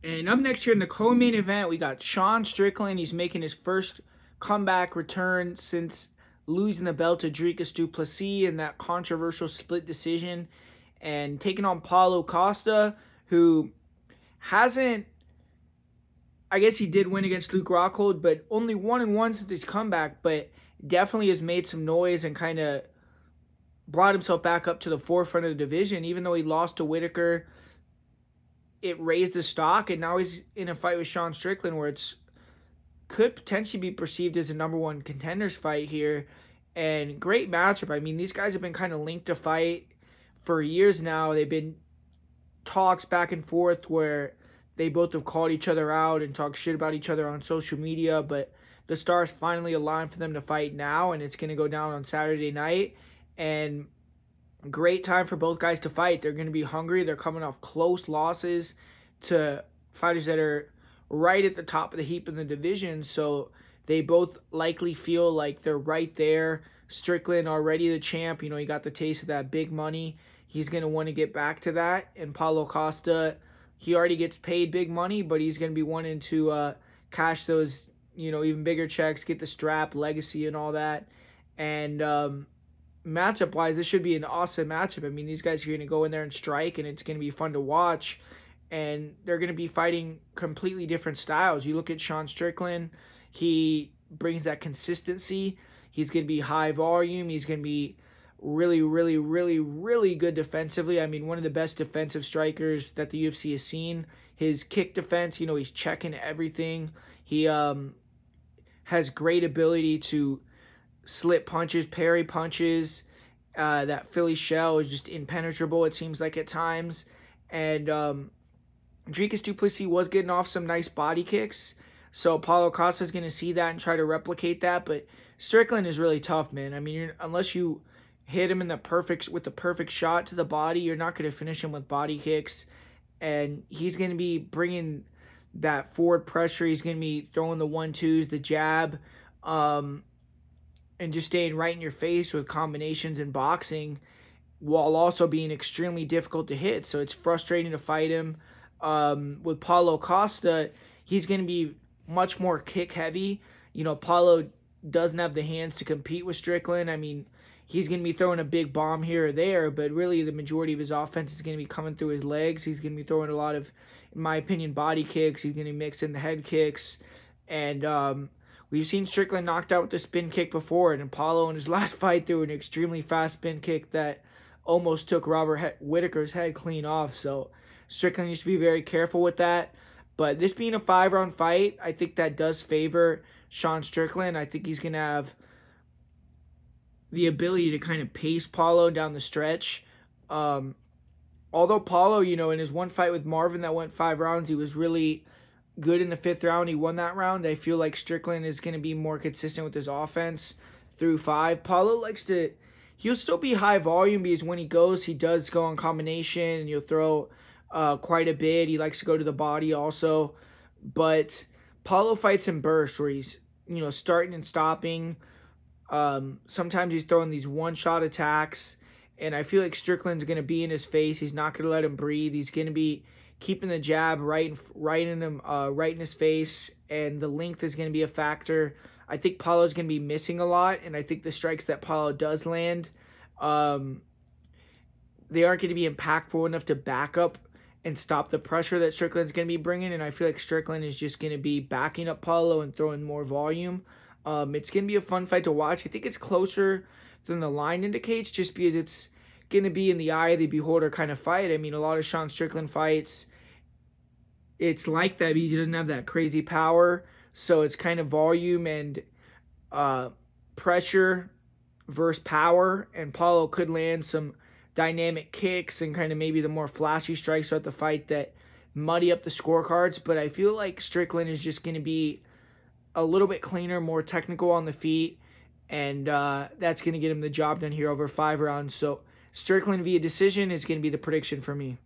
And up next here in the co-main event, we got Sean Strickland. He's making his first comeback return since losing the belt to Dricus du Plessis in that controversial split decision, and taking on Paulo Costa, who hasn't, I guess he did win against Luke Rockhold, but only 1-1 since his comeback, but definitely has made some noise and kind of brought himself back up to the forefront of the division. Even though he lost to Whitaker, it raised the stock, and now he's in a fight with Sean Strickland where it's could potentially be perceived as a #1 contenders fight here. And great matchup. I mean, these guys have been kind of linked to fight for years now. They've been talks back and forth where they both have called each other out and talked shit about each other on social media, but the stars finally aligned for them to fight now, and it's going to go down on Saturday night. And great time for both guys to fight. They're going to be hungry. They're coming off close losses to fighters that are right at the top of the heap in the division, so they both likely feel like they're right there. Strickland already the champ. You know, he got the taste of that big money. He's going to want to get back to that. And Paulo Costa, he already gets paid big money, but he's going to be wanting to cash those, you know, even bigger checks, get the strap, legacy, and all that. And matchup-wise, this should be an awesome matchup. I mean, these guys are going to go in there and strike, and it's going to be fun to watch. And they're going to be fighting completely different styles. You look at Sean Strickland, he brings that consistency. He's going to be high volume. He's going to be really, really, really, really good defensively. I mean, one of the best defensive strikers that the UFC has seen. His kick defense, you know, he's checking everything. He has great ability to slip punches, parry punches. That Philly shell is just impenetrable, it seems like, at times. And Dricus du Plessis was getting off some nice body kicks, so Paulo Costa is going to see that and try to replicate that. But Strickland is really tough, man. I mean, unless you hit him in the perfect shot to the body, you're not going to finish him with body kicks. And he's going to be bringing that forward pressure. He's going to be throwing the 1-2s, the jab, and just staying right in your face with combinations and boxing, while also being extremely difficult to hit. So it's frustrating to fight him. With Paulo Costa, he's going to be much more kick heavy. You know, Paulo doesn't have the hands to compete with Strickland. I mean, he's going to be throwing a big bomb here or there, but really the majority of his offense is going to be coming through his legs. He's going to be throwing a lot of, in my opinion, body kicks. He's going to mix in the head kicks. And we've seen Strickland knocked out with the spin kick before, and Paulo in his last fight threw an extremely fast spin kick that almost took Robert Whitaker's head clean off. So Strickland needs to be very careful with that. But this being a 5-round fight, I think that does favor Sean Strickland. I think he's going to have the ability to kind of pace Paulo down the stretch. Although Paulo, you know, in his one fight with Marvin that went 5 rounds, he was really good in the 5th round. He won that round. I feel like Strickland is going to be more consistent with his offense through 5. Paulo likes to, he'll still be high volume because when he goes, he does go on combination and he'll throw quite a bit. He likes to go to the body also. But Paulo fights in bursts where he's, you know, starting and stopping. Sometimes he's throwing these one-shot attacks. And I feel like Strickland's going to be in his face. He's not going to let him breathe. He's going to be keeping the jab right in his face. And the length is going to be a factor. I think Paulo's going to be missing a lot. And I think the strikes that Paulo does land, they aren't going to be impactful enough to back up and stop the pressure that Strickland's going to be bringing. And I feel like Strickland is just going to be backing up Paulo and throwing more volume. It's going to be a fun fight to watch. I think it's closer than the line indicates, just because it's going to be in the eye of the beholder kind of fight. I mean, a lot of Sean Strickland fights, it's like that. He doesn't have that crazy power. So it's kind of volume and pressure versus power. And Paulo could land some dynamic kicks and kind of maybe the more flashy strikes throughout the fight that muddy up the scorecards. But I feel like Strickland is just going to be a little bit cleaner, more technical on the feet. And that's going to get him the job done here over 5 rounds. So Strickland via decision is going to be the prediction for me.